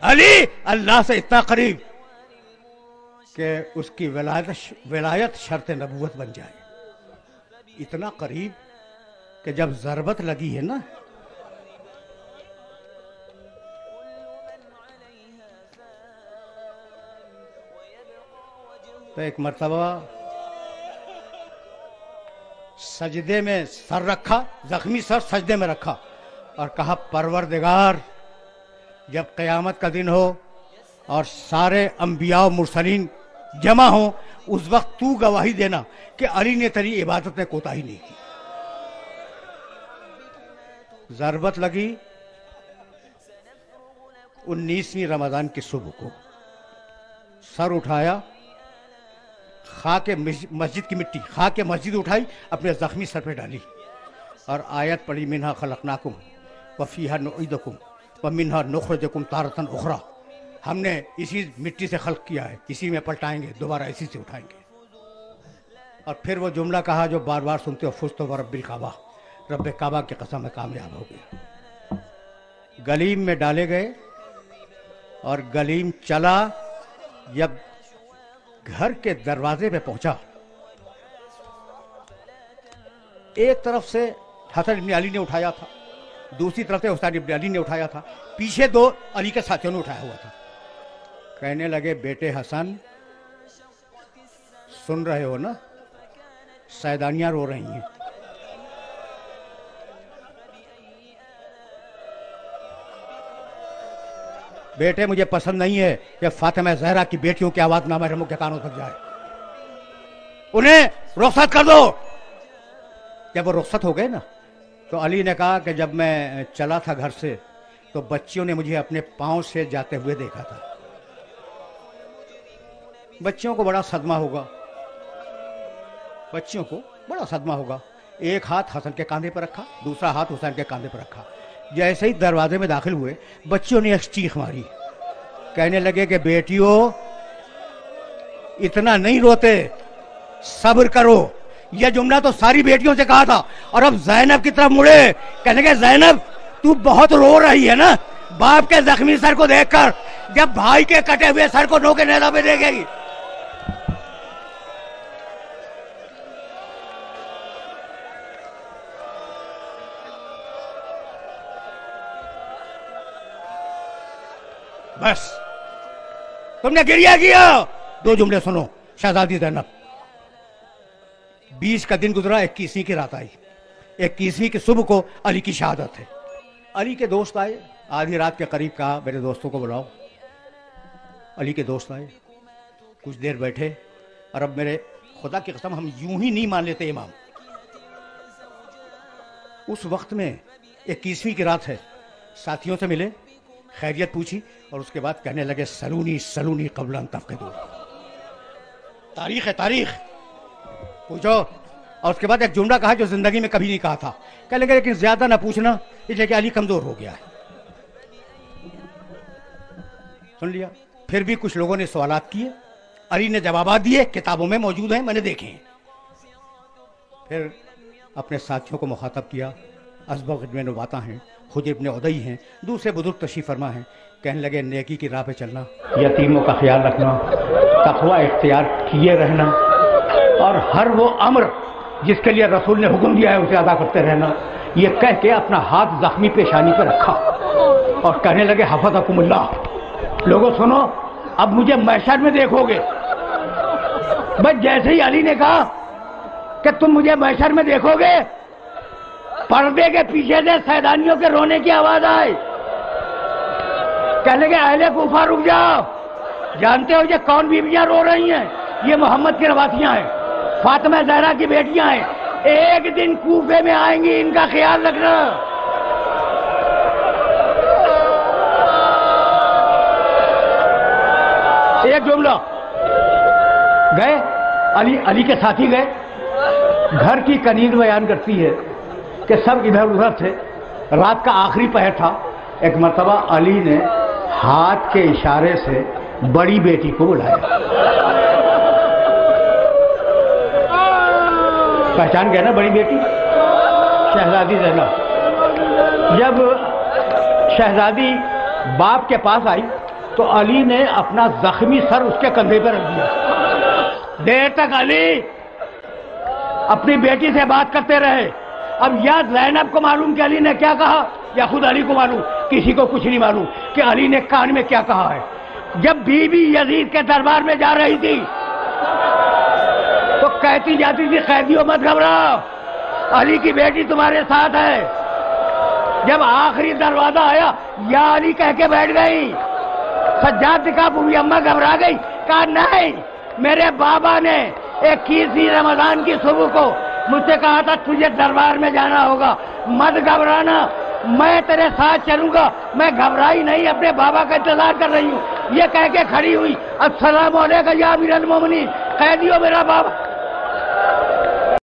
علی اللہ سے اتنا قریب کہ اس کی ولایت شرط نبوت بن جائے. اتنا قریب کہ جب ضربت لگی ہے نا تو ایک مرتبہ سجدے میں سر رکھا، زخمی سر سجدے میں رکھا اور کہا پروردگار جب قیامت کا دن ہو اور سارے انبیاء و مرسلین جمع ہوں اس وقت تو گواہی دینا کہ علی نے تیری عبادت میں کوتاہی نہیں کی. ضربت لگی 19ویں رمضان کی صبح کو. سر اٹھایا، خاک مسجد کی مٹی خاک مسجد اٹھائی اپنے زخمی سر پہ ڈالی اور آیت پڑھی منہا خلقناکم وفیہا نعیدکم ومنہا نخرجکم تارۃ اخری. ہم نے اسی مٹی سے خلق کیا ہے، اسی میں پلٹائیں گے، دوبارہ اسی سے اٹھائیں گے. اور پھر وہ جملہ کہا جو بار بار سنتے ہو، فزت ورب الکعبہ، رب کعبہ کی قسم میں کامیاب ہو گیا. گلیم میں ڈالے گئے اور گلیم چلا. جب گھر کے دروازے پہ پہنچا ایک طرف سے حسن ابن علی نے اٹھایا تھا، دوسری طرف سے حسین ابن علی نے اٹھایا تھا، پیچھے دو علی کے ساتھیوں نے اٹھایا ہوا تھا. کہنے لگے بیٹے حسن سن رہے ہو نا، سیدانیاں رو رہی ہیں. بیٹے مجھے پسند نہیں ہے کہ فاطمہ زہرا کی بیٹیوں کی آواز نامحرموں کے کانوں تک جائے، انہیں رخصت کر دو. جب وہ رخصت ہو گئے نا تو علی نے کہا کہ جب میں چلا تھا گھر سے تو بچیوں نے مجھے اپنے پاؤں سے جاتے ہوئے دیکھا تھا. بچیوں کو بڑا صدمہ ہوگا، بچیوں کو بڑا صدمہ ہوگا. ایک ہاتھ حسن کے کاندھے پر رکھا، دوسرا ہاتھ حسین کے کاندھے پر رکھا. جیسے ہی دروازے میں داخل ہوئے بچیوں نے ایک چیخ ماری، کہنے لگے کہ بیٹیوں اتنا نہیں روتے، صبر کرو. یہ جملہ تو ساری بیٹیوں سے کہا تھا اور اب زینب کی طرف مڑے، کہنے لگے زینب تو بہت رو رہی ہے نا باپ کے زخمی سر کو دیکھ کر، جب بھائی کے کٹے ہوئے سر کو نو کے نیزہ پہ دیکھے گی. بس تم نے گریہ کیا. دو جملے سنو. شہزادی زینب 20 کا دن گزرا، 21ویں کی رات آئی. 21ویں کی صبح کو علی کی شہادت ہے. علی کے دوست آئے، آدھی رات کے قریب کہا میرے دوستوں کو بلاؤ. علی کے دوست آئے، کچھ دیر بیٹھے اور اب میرے خدا کی قسم ہم یوں ہی نہیں مان لیتے امام. اس وقت میں 21ویں کی رات ہے. ساتھیوں سے ملے، خیریت پوچھی اور اس کے بعد کہنے لگے سلونی سلونی قبل ان تفقدوا. تاریخ ہے، تاریخ پوچھو. اور اس کے بعد ایک جملہ کہا جو زندگی میں کبھی نہیں کہا تھا. کہنے لگے لیکن زیادہ نہ پوچھنا اس لیے کہ علی کمزور ہو گیا ہے. سن لیا. پھر بھی کچھ لوگوں نے سوالات کیے، علی نے جوابات دیے، کتابوں میں موجود ہیں، میں نے دیکھے ہیں. پھر اپنے ساتھیوں کو مخاطب کیا. اسبغ ابن نباتہ ہیں، حجر ابن عدی ہیں، دوسرے بزرگ تشریف فرما ہیں. کہنے لگے نیکی کی راہ پہ چلنا، یتیموں کا خیال رکھنا، تقوی اختیار کیے رہنا اور ہر وہ امر جس کے لیے رسول نے حکم دیا ہے اسے ادا کرتے رہنا. یہ کہہ کے اپنا ہاتھ زخمی پیشانی پہ رکھا اور کہنے لگے حفظکم اللہ. لوگوں سنو، اب مجھے محشر میں دیکھو گے. بس جیسے ہی علی نے کہا کہ تم مجھے محشر میں دیکھو گے، پردے کے پیچھے سے سیدانیوں کے رونے کی آواز آئی. کہنے لگے اہل کوفہ رک جاؤ، جانتے ہو یہ کون بیویاں رو رہی ہیں؟ یہ محمد کی نواسیاں ہیں، فاطمہ زہرا کی بیٹیاں ہیں. ایک دن کوفے میں آئیں گی، ان کا خیال رکھنا. ایک جملہ گئے، علی کے ساتھی گئے. گھر کی کنیز بیان کرتی ہے کہ سب ادھر ادھر تھے. رات کا آخری پہر تھا. ایک مرتبہ علی نے ہاتھ کے اشارے سے بڑی بیٹی کو بلایا. پہچان گئے نا بڑی بیٹی؟ شہزادی زینب. جب شہزادی باپ کے پاس آئی تو علی نے اپنا زخمی سر اس کے کندھے پہ رکھ دیا. دیر تک علی اپنی بیٹی سے بات کرتے رہے. اب یا زینب کو معلوم کہ علی نے کیا کہا یا خود علی کو معلوم, کسی کو کچھ نہیں معلوم کہ علی نے کان میں کیا کہا ہے. جب بی بی یزید کے دربار میں جا رہی تھی تو کہتی جاتی تھی قیدیوں مت گھبراؤ, علی کی بیٹی تمہارے ساتھ ہے. جب آخری دروازہ آیا یا علی کہہ کے بیٹھ گئی. سجاد دکھا پوری اماں گھبرا گئی, کہا نہیں, میرے بابا نے 21 رمضان کی صبح کو مجھ سے کہا تھا تجھے دربار میں جانا ہوگا, مت گھبرانا, میں تیرے ساتھ چلوں گا. میں گھبرائی نہیں, اپنے بابا کا انتظار کر رہی ہوں. یہ کہہ کے کھڑی ہوئی, السلام علیکم یا امیر المومنین, قیدیوں میرا بابا